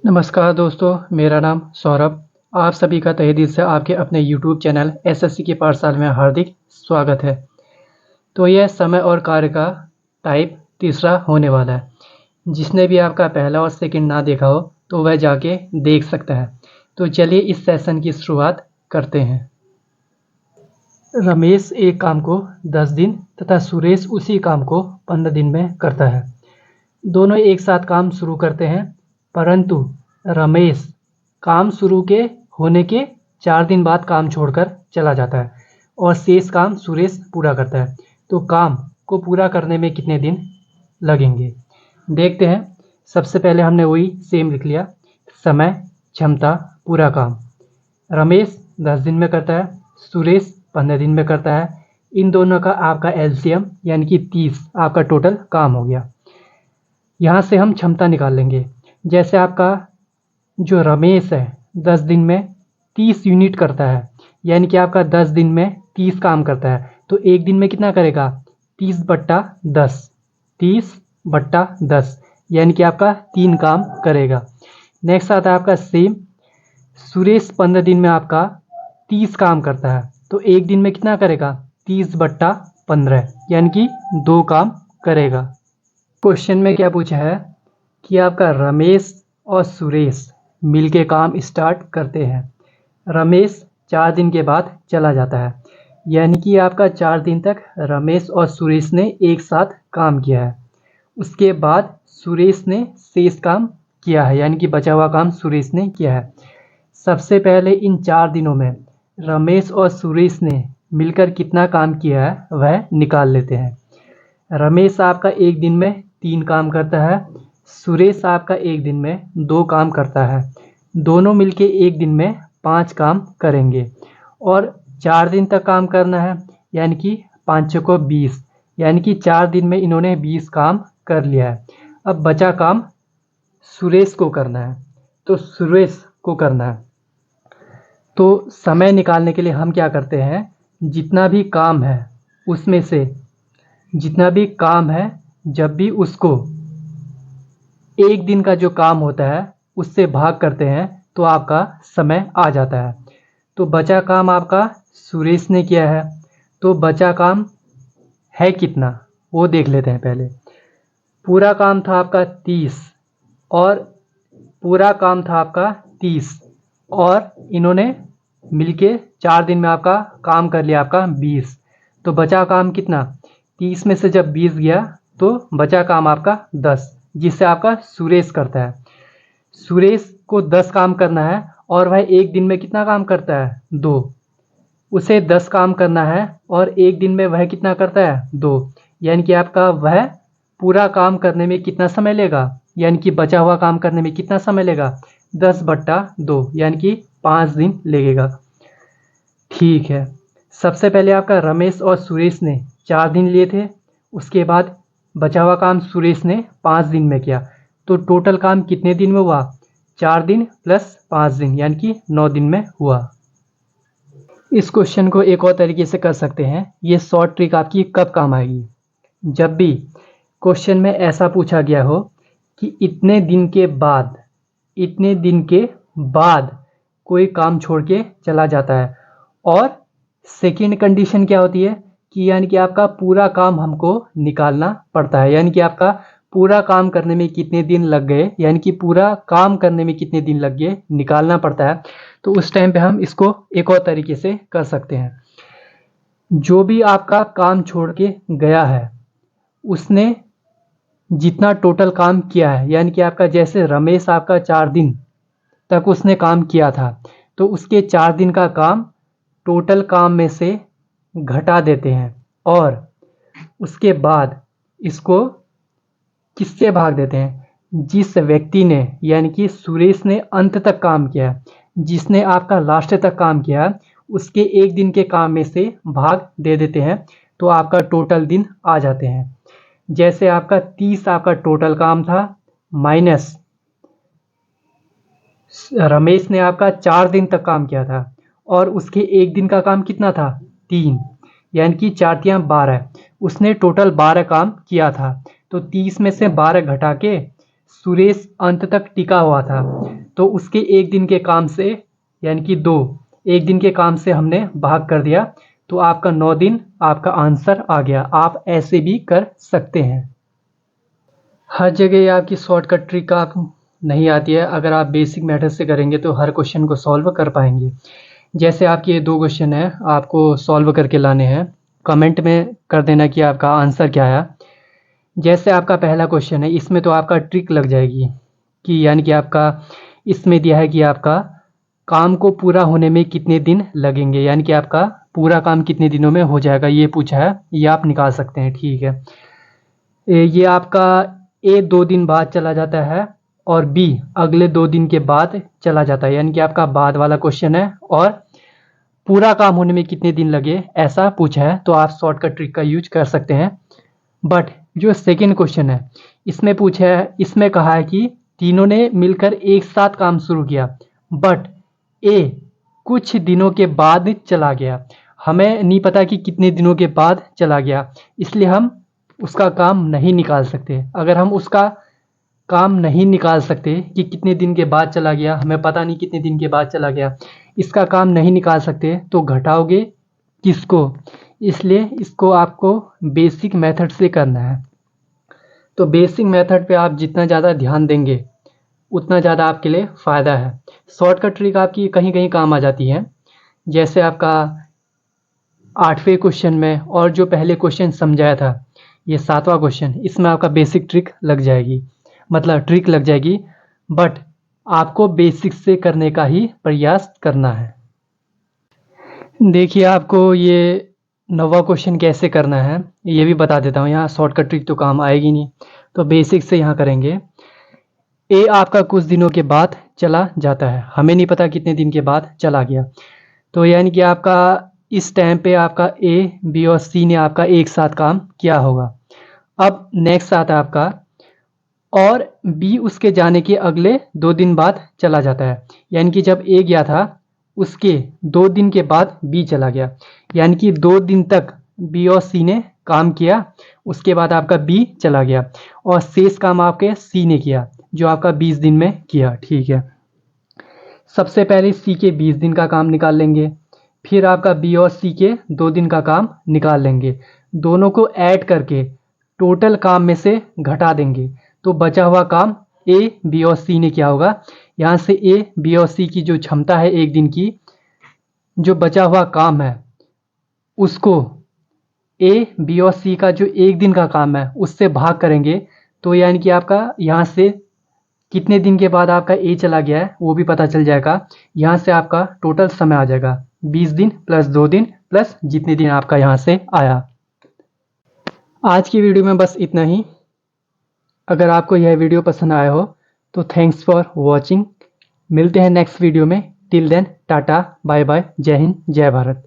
नमस्कार दोस्तों, मेरा नाम सौरभ। आप सभी का तहे दिल से आपके अपने यूट्यूब चैनल एसएससी की पाठशाला में हार्दिक स्वागत है। तो यह समय और कार्य का टाइप तीसरा होने वाला है। जिसने भी आपका पहला और सेकंड ना देखा हो तो वह जाके देख सकता है। तो चलिए इस सेशन की शुरुआत करते हैं। रमेश एक काम को 10 दिन तथा सुरेश उसी काम को 15 दिन में करता है। दोनों एक साथ काम शुरू करते हैं, परंतु रमेश काम शुरू के होने के 4 दिन बाद काम छोड़कर चला जाता है और शेष काम सुरेश पूरा करता है। तो काम को पूरा करने में कितने दिन लगेंगे, देखते हैं। सबसे पहले हमने वही सेम लिख लिया, समय, क्षमता, पूरा काम। रमेश 10 दिन में करता है, सुरेश 15 दिन में करता है। इन दोनों का आपका एलसीएम यानी कि 30 आपका टोटल काम हो गया। यहाँ से हम क्षमता निकाल लेंगे। जैसे आपका जो रमेश है 10 दिन में 30 यूनिट करता है, यानी कि आपका 10 दिन में 30 काम करता है, तो एक दिन में कितना करेगा? 30/10, 30/10 यानी कि आपका 3 काम करेगा। नेक्स्ट आता है आपका सेम, सुरेश 15 दिन में आपका 30 काम करता है, तो एक दिन में कितना करेगा? 30/15 यानी कि 2 काम करेगा। क्वेश्चन में क्या पूछा है कि आपका रमेश और सुरेश मिलके काम स्टार्ट करते हैं। रमेश 4 दिन के बाद चला जाता है, यानी कि आपका 4 दिन तक रमेश और सुरेश ने एक साथ काम किया है। उसके बाद सुरेश ने शेष काम किया है, यानी कि बचा हुआ काम सुरेश ने किया है। सबसे पहले इन 4 दिनों में रमेश और सुरेश ने मिलकर कितना काम किया है वह निकाल लेते हैं। रमेश आपका एक दिन में 3 काम करता है, सुरेश आपका एक दिन में 2 काम करता है। दोनों मिलके एक दिन में 5 काम करेंगे और 4 दिन तक काम करना है, यानी कि 5 को 20, यानी कि 4 दिन में इन्होंने 20 काम कर लिया है। अब बचा काम सुरेश को करना है, तो सुरेश को करना है। तो समय निकालने के लिए हम क्या करते हैं, जितना भी काम है उसमें से जितना भी काम है, जब भी उसको एक दिन का जो काम होता है उससे भाग करते हैं तो आपका समय आ जाता है। तो बचा काम आपका सुरेश ने किया है, तो बचा काम है कितना वो देख लेते हैं पहले। पूरा काम था आपका 30 और पूरा काम था आपका 30 और इन्होंने मिलके 4 दिन में आपका काम कर लिया आपका 20। तो बचा काम कितना? 30 में से जब 20 गया तो बचा काम आपका 10, जिससे आपका सुरेश करता है। सुरेश को 10 काम करना है और वह एक दिन में कितना काम करता है? 2। उसे 10 काम करना है और एक दिन में वह कितना करता है? 2। यानी कि आपका वह पूरा काम करने में कितना समय लेगा, यानी कि बचा हुआ काम करने में कितना समय लेगा? 10/2 यानी कि 5 दिन लगेगा। ठीक है, सबसे पहले आपका रमेश और सुरेश ने 4 दिन लिए थे, उसके बाद बचा हुआ काम सुरेश ने 5 दिन में किया। तो टोटल काम कितने दिन में हुआ? 4 दिन प्लस 5 दिन यानी कि 9 दिन में हुआ। इस क्वेश्चन को एक और तरीके से कर सकते हैं। ये शॉर्ट ट्रिक आपकी कब काम आएगी? जब भी क्वेश्चन में ऐसा पूछा गया हो कि इतने दिन के बाद कोई काम छोड़ के चला जाता है, और सेकंड कंडीशन क्या होती है कि यानी कि आपका पूरा काम हमको निकालना पड़ता है, यानी कि आपका पूरा काम करने में कितने दिन लग गए, यानी कि पूरा काम करने में कितने दिन लग गए निकालना पड़ता है। तो उस टाइम पे हम इसको एक और तरीके से कर सकते हैं। जो भी आपका काम छोड़ के गया है उसने जितना टोटल काम किया है, यानी कि आपका जैसे रमेश आपका 4 दिन तक उसने काम किया था, तो उसके 4 दिन का काम टोटल काम में से घटा देते हैं और उसके बाद इसको किससे भाग देते हैं? जिस व्यक्ति ने, यानी कि सुरेश ने अंत तक काम किया, जिसने आपका लास्ट तक काम किया, उसके एक दिन के काम में से भाग दे देते हैं, तो आपका टोटल दिन आ जाते हैं। जैसे आपका 30 आपका टोटल काम था, माइनस रमेश ने आपका 4 दिन तक काम किया था और उसके एक दिन का काम कितना था? 3, यानी कि 4×3 12। उसने टोटल 12 काम किया था, तो 30 में से 12 घटा के सुरेश अंत तक टिका हुआ था, तो उसके एक दिन के काम से यानी कि 2 एक दिन के काम से हमने भाग कर दिया, तो आपका 9 दिन आपका आंसर आ गया। आप ऐसे भी कर सकते हैं। हर जगह ये आपकी शॉर्टकट ट्रिक आप नहीं आती है। अगर आप बेसिक मेथड से करेंगे तो हर क्वेश्चन को सॉल्व कर पाएंगे। जैसे आपके ये 2 क्वेश्चन है, आपको सॉल्व करके लाने हैं। कमेंट में कर देना कि आपका आंसर क्या आया। जैसे आपका पहला क्वेश्चन है, इसमें तो आपका ट्रिक लग जाएगी कि यानी कि आपका इसमें दिया है कि आपका काम को पूरा होने में कितने दिन लगेंगे, यानी कि आपका पूरा काम कितने दिनों में हो जाएगा, ये पूछा है। ये आप निकाल सकते हैं, ठीक है। ये आपका ए 2 दिन बाद चला जाता है और बी अगले 2 दिन के बाद चला जाता है, यानी कि आपका बाद वाला क्वेश्चन है और पूरा काम होने में कितने दिन लगे ऐसा पूछा है, तो आप शॉर्टकट ट्रिक का यूज कर सकते हैं। बट जो सेकेंड क्वेश्चन है, इसमें पूछा है, इसमें कहा है कि तीनों ने मिलकर एक साथ काम शुरू किया, बट ए कुछ दिनों के बाद चला गया। हमें नहीं पता कि कितने दिनों के बाद चला गया, इसलिए हम उसका काम नहीं निकाल सकते। अगर हम उसका काम नहीं निकाल सकते कि कितने दिन के बाद चला गया, हमें पता नहीं कितने दिन के बाद चला गया, इसका काम नहीं निकाल सकते, तो घटाओगे किसको? इसलिए इसको आपको बेसिक मेथड से करना है। तो बेसिक मेथड पे आप जितना ज़्यादा ध्यान देंगे उतना ज़्यादा आपके लिए फ़ायदा है। शॉर्टकट ट्रिक आपकी कहीं कहीं काम आ जाती है, जैसे आपका 8वें क्वेश्चन में, और जो पहले क्वेश्चन समझाया था ये 7वां क्वेश्चन, इसमें आपका बेसिक ट्रिक लग जाएगी, मतलब ट्रिक लग जाएगी। बट आपको बेसिक से करने का ही प्रयास करना है। देखिए आपको ये 9वां क्वेश्चन कैसे करना है ये भी बता देता हूँ। यहाँ शॉर्टकट ट्रिक तो काम आएगी नहीं, तो बेसिक से यहाँ करेंगे। ए आपका कुछ दिनों के बाद चला जाता है, हमें नहीं पता कितने दिन के बाद चला गया, तो यानी कि आपका इस टाइम पे आपका ए बी और सी ने आपका एक साथ काम किया होगा। अब नेक्स्ट आता है आपका, और बी उसके जाने के अगले 2 दिन बाद चला जाता है, यानी कि जब ए गया था उसके 2 दिन के बाद बी चला गया, यानी कि 2 दिन तक बी और सी ने काम किया, उसके बाद आपका बी चला गया और शेष काम आपके सी ने किया, जो आपका 20 दिन में किया, ठीक है। सबसे पहले सी के 20 दिन का काम निकाल लेंगे, फिर आपका बी और सी के 2 दिन का काम निकाल लेंगे, दोनों को ऐड करके टोटल काम में से घटा देंगे, तो बचा हुआ काम ए बी और सी ने किया होगा। यहाँ से ए बी और सी की जो क्षमता है एक दिन की, जो बचा हुआ काम है उसको ए बी और सी का जो एक दिन का काम है उससे भाग करेंगे, तो यानी कि आपका यहाँ से कितने दिन के बाद आपका ए चला गया है वो भी पता चल जाएगा। यहाँ से आपका टोटल समय आ जाएगा 20 दिन प्लस 2 दिन प्लस जितने दिन आपका यहाँ से आया। आज की वीडियो में बस इतना ही। अगर आपको यह वीडियो पसंद आया हो तो थैंक्स फॉर वॉचिंग। मिलते हैं नेक्स्ट वीडियो में। Till then tata bye bye, Jai Hind जय भारत।